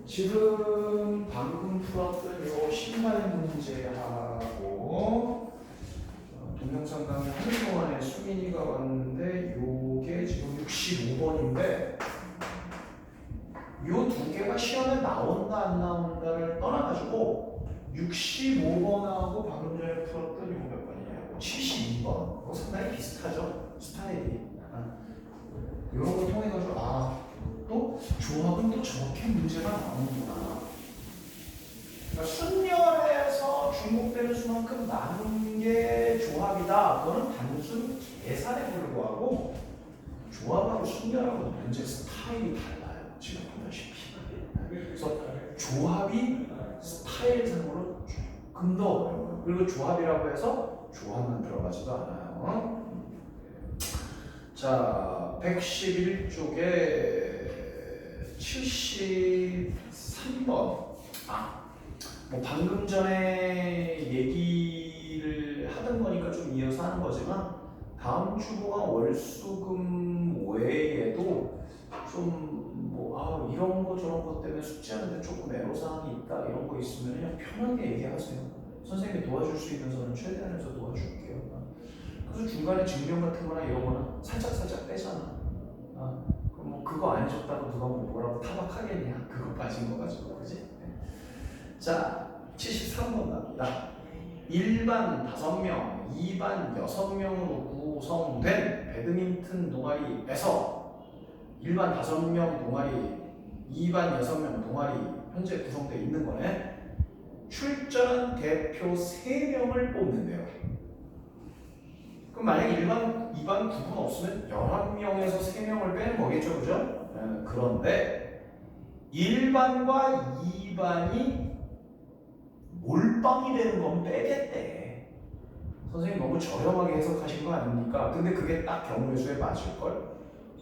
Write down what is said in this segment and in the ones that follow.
지금 방금 풀었던 요 신발 문제하고 동영상 강의 하는 동안에 수민이가 왔는데 요게 지금 65번인데 요 두 개가 시험에 나온다 안 나온다를 떠나가지고 65번하고 방금 전에 풀었던 요 몇 번이냐고 72번 그거 상당히 비슷하죠? 스타일이 이런 거 통해가지고 또 조합은 또 저렇게 문제가 나오는구나. 그러니까 순열에서 중복되는 수만큼 나눈 게 조합이다. 그거는 단순 계산에 불구하고 조합하고 순열하고 문제 스타일이 달라요. 지금 보다시피. 그래서 조합이 스타일상으로 조금 더 어려워요. 그리고 조합이라고 해서 조합만 들어가지도 않아요. 자, 111쪽에 73번. 뭐 방금 전에 얘기를 하던 거니까 좀 이어서 하는 거지만 다음 주보가 월수금 외에도 좀 뭐 이런 거 저런 것 때문에 숙제하는데 조금 애로사항이 있다 이런 거 있으면 그냥 편하게 얘기하세요. 선생님이 도와줄 수 있는 선은 최대한해서 도와줄게요. 그래서 중간에 증명 같은 거나 이런 거는 살짝 빼잖아. 그럼 뭐 그거 안 해줬다고 누가 뭐라고 타박하겠냐. 그거 빠진 거 가지고 그지? 네. 자 73번 갑니다. 1반 5명, 2반 6명으로 구성된 배드민턴 동아리에서 1반 5명 동아리, 2반 6명 동아리 현재 구성되어 있는 거네. 출전한 대표 3명을 뽑는데요. 그럼 만약에 1반, 2반, 9반 없으면 11명에서 3명을 빼는 거겠죠, 그죠? 그런데 1반과 2반이 몰빵이 되는 건 빼겠대. 선생님 너무 저렴하게 해석하신 거 아닙니까? 근데 그게 딱 경우의 수에 맞을걸?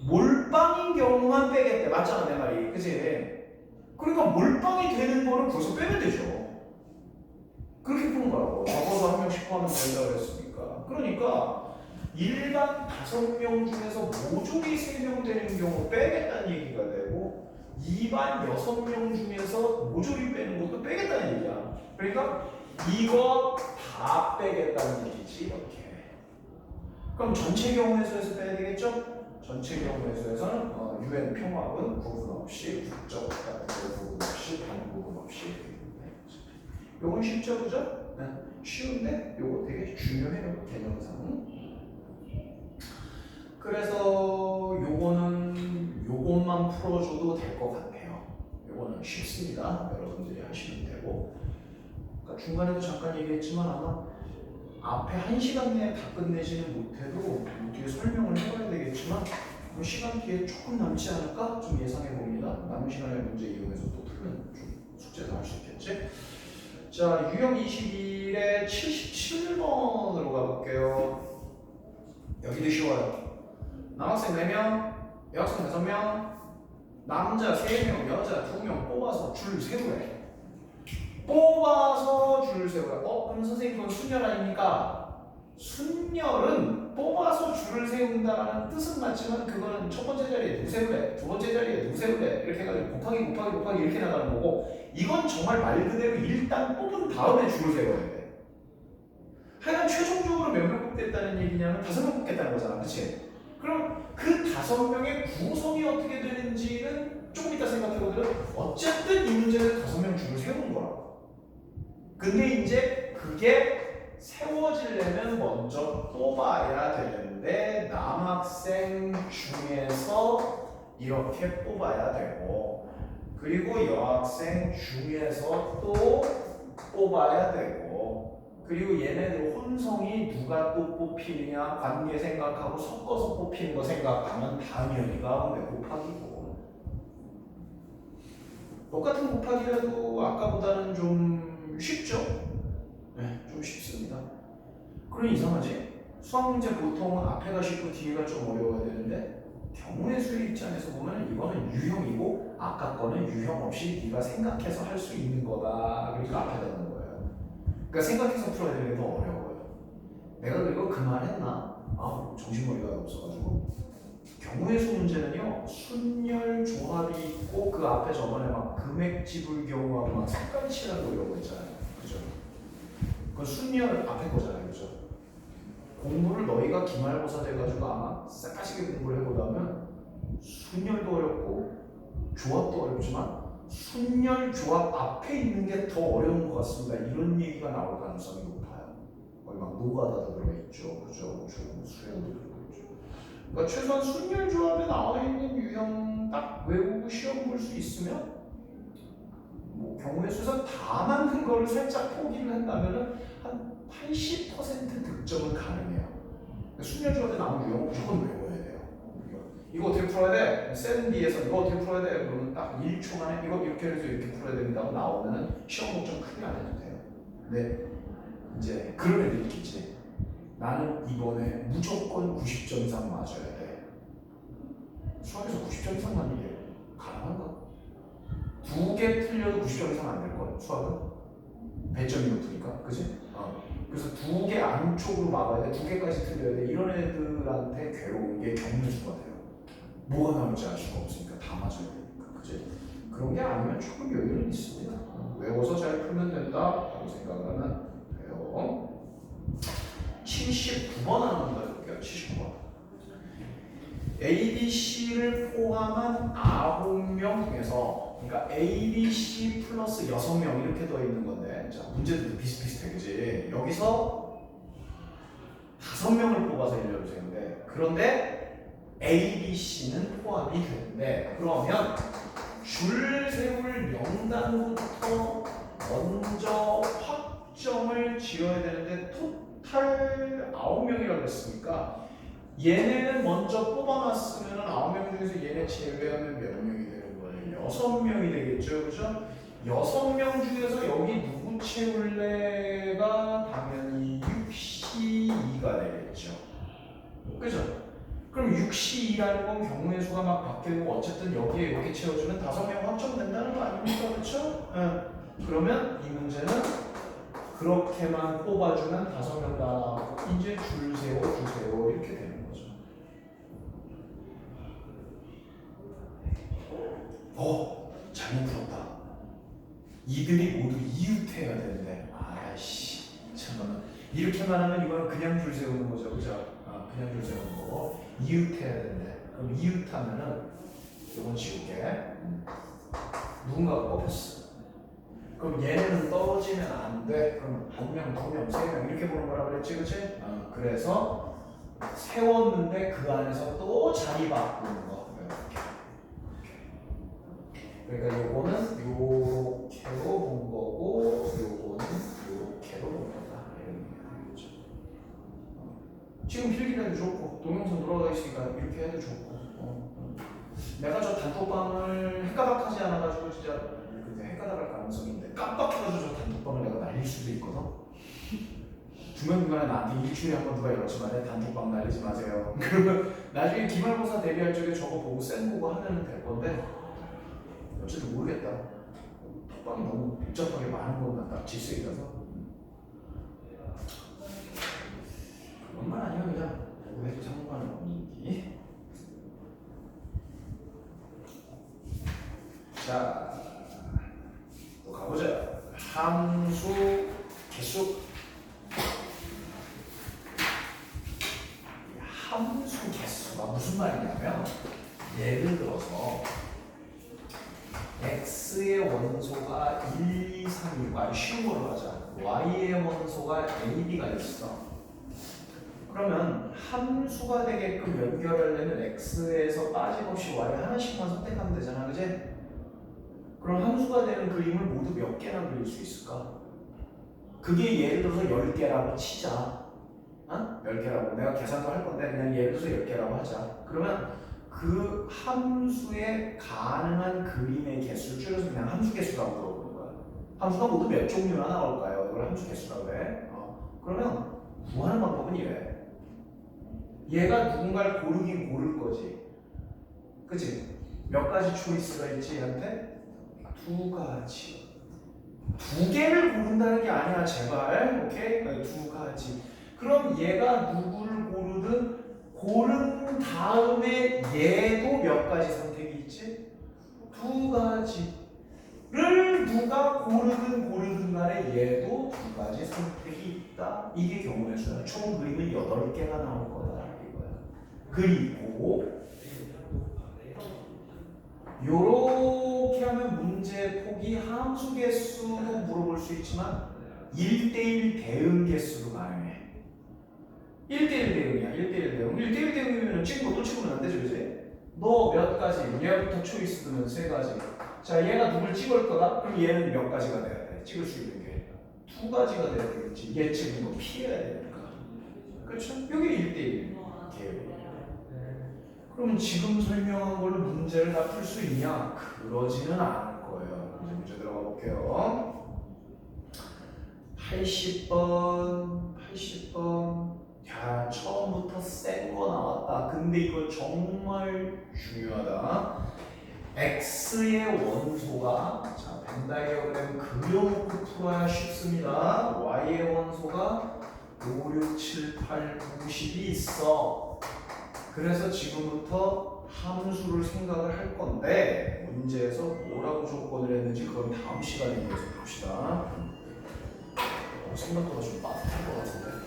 몰빵인 경우만 빼겠대. 맞잖아, 내 말이. 그치? 그러니까 몰빵이 되는 거를 거기서 빼면 되죠. 그렇게 푸는 거라고. 적어도 한 명씩 포함하면 된다고 그랬으니까. 그러니까 일반 5명 중에서 모조리 3명 되는 경우 빼겠다는 얘기가 되고 2반 6명 중에서 모조리 빼는 것도 빼겠다는 얘기야. 그러니까 이거 다 빼겠다는 얘기지 이렇게. 그럼 전체 경우의 수에서 빼야 되겠죠? 전체 경우의 수에서는 UN 평화은 구분 없이 국적 같은 거 구분 없이 반 구분 없이 요건 쉽죠 그죠? 네. 쉬운데 요거 되게 중요해요 개념상. 그래서 요것만 풀어줘도 될 것 같아요. 요거는 쉽습니다. 여러분들이 하시면 되고. 그러니까 중간에도 잠깐 얘기했지만 아마 앞에 1시간 내에 다 끝내지는 못해도 뒤에 설명을 해봐야 되겠지만 뭐 시간 뒤에 조금 남지 않을까 좀 예상해 봅니다. 남은 시간에 문제 이용해서 또 풀면 좀 숙제도 할 수 있겠지. 자, 유형 21의 77번으로 가볼게요. 여기도 쉬워요. 남학생 4명, 여학생 5명, 남자 3명, 여자 2명 뽑아서 줄 세우래. 뽑아서 줄 세우래. 그럼 선생님 그건 순열 아닙니까? 순열은 뽑아서 줄을 세운다는 뜻은 맞지만 그거는 첫 번째 자리에 누구 세우래, 두 번째 자리에 누구 세우래 이렇게 해가지고 곱하기 이렇게 나가는 거고 이건 정말 말 그대로 일단 뽑은 다음에 줄을 세워야 돼. 하여간 최종적으로 몇 명 뽑겠다는 얘기냐면 5명 뽑겠다는 거잖아. 그치? 그럼 그 5명의 구성이 어떻게 되는지는 조금 이따 생각해보더라도 어쨌든 이 문제는 5명 줄을 세우는 거라고. 근데 이제 그게 세워지려면 먼저 뽑아야 되는데 남학생 중에서 이렇게 뽑아야 되고 그리고 여학생 중에서 또 뽑아야 되고 그리고 얘네들 혼성이 누가 또 뽑히느냐 관계 생각하고 섞어서 뽑히는 거 생각하면 당연히 가운데 곱하기고 똑같은 곱하기라도 아까보다는 좀 쉽죠? 네, 좀 쉽습니다. 그럼 이상하지? 수학 문제 보통은 앞에가 쉽고 뒤에가 좀 어려워야 되는데 경우의 수의 입장에서 보면 이거는 유형이고 아까 거는 유형 없이 네가 생각해서 할 수 있는 거다. 그러니까 앞에다 넣는 거예요. 그러니까 생각해서 풀어야 되는 게 더 어려워요. 내가 그리고 그 말 했나? 정신머리가 없어가지고 경우의 수 문제는요, 순열 조합이 있고 그 앞에 저번에 막 금액 지불 경우하고 막 색깔 칠하고 이런 거 있잖아요. 그죠? 그건 순열 앞에 거잖아요. 그죠? 공부를 너희가 기말고사 돼가지고 아마 싹가시게 공부를 해보다면 순열도 어렵고 조합도 어렵지만 순열 조합 앞에 있는 게 더 어려운 것 같습니다. 이런 얘기가 나올 가능성이 높아요. 거의 막 노가다도 들어있죠. 그죠? 수행도 들어있죠. 그러니까 최소한 순열 조합에 나와 있는 유형 딱 외우고 시험 볼 수 있으면 뭐 경우의 수에서 다 맞는 거를 살짝 포기를 한다면은 한 80% 득점은 가능해요. 순열 조합에 나온 유형 무조건 외워야 돼요. 이거 어떻게 풀어야 돼? 세븐디에서 이거 어떻게 풀어야 돼? 그러면 딱 1초 만에 이거 이렇게 해서 이렇게 풀어야 된다고 나오면은 시험 걱정 크게 안 해도 돼요. 근데 이제 그런 애들 있겠지. 나는 이번에 무조건 90점 이상 맞아야 돼. 수학에서 90점 이상 맞는 게 가능한가? 2개 틀려도 90점 이상 안 될걸? 수학은? 배점이 높으니까. 그지? 그래서 2개 안쪽으로 막아야 돼. 2개까지 틀려야 돼. 이런 애들한테 괴로운 게 경무수가 돼요. 뭐가 나올지 알 수가 없으니까 다 맞아야 되니까. 그지? 그런 게 아니면 조금 여유는 있습니다. 외워서 잘 풀면 된다라고 생각하면 돼요. 79번 하나 볼게요. 79번. A, B, C를 포함한 9명 중에서, 그러니까 A, B, C 플러스 6명 이렇게 더 있는 건데, 자, 문제도 비슷비슷해, 그지? 여기서 5명을 뽑아서 일러주세요. 그런데 A, B, C는 포함이 되는데, 그러면 줄 세울 명단부터 먼저 확정을 지어야 되는데, 토탈 9명이라고 했으니까, 얘네는 먼저 뽑아놨으면 9명 중에서 얘네 제외하면 몇 명이 되는 거예요? 6명이 되겠죠, 그죠? 6명 중에서 여기 누구 채울래가 당연히 6C2가 되겠죠, 그죠? 그럼 6C2라는 건 경우의 수가 막 바뀌고 어쨌든 여기에 이렇게 채워주면 5명 확정된다는 거 아닙니까, 그렇죠? 그러면 이 문제는 그렇게만 뽑아주면 5명 다 나오고 이제 줄 세워 이렇게 되는 거죠. 잘못 풀었다. 이들이 모두 이웃해야 되는데, 아이씨, 잠깐만. 이렇게만 하면 이거는 그냥 줄 세우는 거죠, 그죠? 그냥 줄 세우는 거고 이웃해야 되는데, 그럼 이웃하면은 이건 지울게. 누군가가 뽑혔어. 그럼 얘네는 떨어지면 안 돼. 그럼 1명, 2명, 3명 이렇게 보는 거라 그랬지, 그치? 그래서 세웠는데 그 안에서 또 자리 바꾸는 거. 그러니까 요거는 요렇게로 본 거고, 요거는 요렇게로 본 거다. 이런 얘기죠. 지금 필기해도 좋고, 동영상 돌아가 있으니까 이렇게 해도 좋고. 내가 저 단톡방을 헷가닥하지 않아가지고 진짜 헷가닥할 가능성이 있는데, 깜빡해가지고 저 단톡방을 내가 날릴 수도 있거든. 중간중간에 나한테 일주일에 한 번 누가 이러지 마세요. 단톡방 날리지 마세요. 그러면 나중에 기말고사 대비할 적에 저거 보고 쌤 보고 하면 될 건데, 어쨌든 모르겠다. 톡방이 너무 복잡하게 많은 것만 딱 질색이라서. 그것만 아니면 그냥 보고 해도 상관은 없는지. 자, 또 가보자. 함수 개수. 함수 개수가 무슨 말이냐면, 예를 들어서 x의 원소가 1, 2, 3, 6, 쉬운 걸로 하자. y의 원소가 a, b가 있어. 그러면 함수가 되게끔 연결하려면 x에서 빠짐없이 y 하나씩만 선택하면 되잖아, 그지? 그럼 함수가 되는 그림을 모두 몇 개나 그릴 수 있을까? 그게 예를 들어서 10개라고 치자. 10개라고. 내가 계산도 할 건데 그냥 예를 들어서 10개라고 하자. 그러면 그 함수의 가능한 그림의 개수를 줄여서 그냥 함수 개수라고 물어보는 거야. 함수가 모두 몇 종류나 나올까요? 이걸 함수 개수라고 해. 그러면 구하는 방법은 이래. 얘가 누군가를 고르긴 고를 거지. 그치? 몇 가지 초이스가 있지 얘한테? 2가지. 2개를 고른다는 게 아니야, 제발. 오케이? 2가지. 그럼 얘가 누구를 고르든 고른 다음에 얘도 몇 가지 선택이 있지? 두 가지를 누가 고르든 간에 얘도 두 가지 선택이 있다. 이게 경우의 수야. 총 그림은 8개가 나올 거다 이거야. 그리고 요렇게 하면 문제 폭이 함수 개수도 물어볼 수 있지만 1대1 대응 개수도 가능해. 1대1 대응이야. 1대1 대응. 1대1 대응이면 찍은 것도 찍으면 안 되죠, 이제? 너 몇 가지? 얘부터 초이스 두면 3가지. 자, 얘가 누굴 찍을 거다? 그럼 얘는 몇 가지가 돼야 돼? 찍을 수 있는 게 2가지가 돼야 되겠지. 얘 찍은 거 피해야 되니까. 그렇죠? 여기 1대1 계획. 그럼 지금 설명한 걸로 문제를 다 풀 수 있냐? 그러지는 않을 거예요. 이제 문제 들어가 볼게요. 80번. 야, 처음부터 센 거 나왔다. 근데 이거 정말 중요하다. x의 원소가, 자, 벤 다이어그램 그려놓고 풀어야 쉽습니다. y의 원소가 5, 6, 7, 8, 9, 10이 있어. 그래서 지금부터 함수를 생각을 할 건데 문제에서 뭐라고 조건을 했는지 그건 다음 시간에 계속 봅시다. 생각보다 좀 빠듯할 것 같은데.